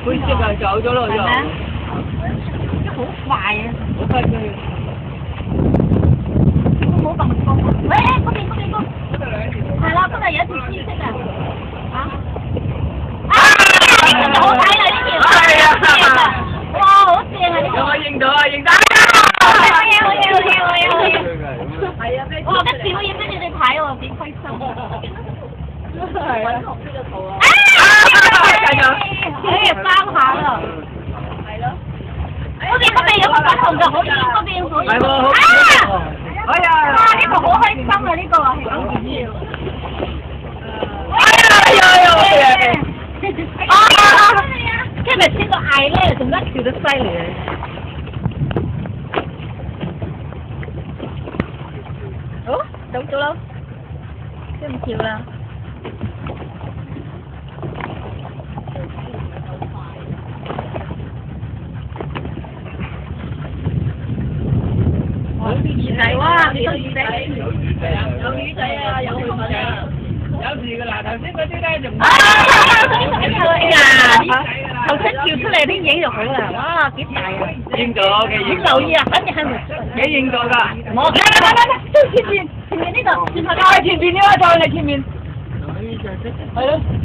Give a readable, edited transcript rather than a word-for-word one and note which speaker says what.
Speaker 1: 灰色啊，走咗咯
Speaker 2: 係咪啊？
Speaker 1: 又。
Speaker 2: 好快啊！
Speaker 1: 好快佢。
Speaker 2: 冇咁高。喂，嗰邊。係啦，嗰度有一條灰色啊。嚇？啊！呢條好睇啦，呢條。
Speaker 1: 係啊！
Speaker 2: 哇，好正啊！呢條。
Speaker 1: 有冇認到啊？認到！
Speaker 2: 好嘢！
Speaker 1: 係啊，
Speaker 2: 哇！得表演俾你哋睇喎，幾開心。
Speaker 1: 係啊。
Speaker 2: 包下啦。係咯。嗰邊有個粉紅嘅，好似嗰邊好似。
Speaker 1: 係喎，好。哎呀！
Speaker 2: 哇！呢個好開心啊！呢個係咁緊要。今日先個嗌咧，仲一跳得犀利啊！好，走咗啦，都唔跳啦。魚仔哇！幾多魚仔？
Speaker 1: 有魚仔啊！有魚仔啊！有魚仔啊！有時㗎嗱，頭先嗰啲咧就唔。
Speaker 2: 哎呀！頭先跳出嚟啲影就好啦，哇！幾大啊！
Speaker 1: 認咗嘅，
Speaker 2: 唔留意啊，反正係冇。
Speaker 1: 你認咗㗎？
Speaker 2: 我前面呢度，
Speaker 1: 前面呢個，前面，再嚟前面。係咯。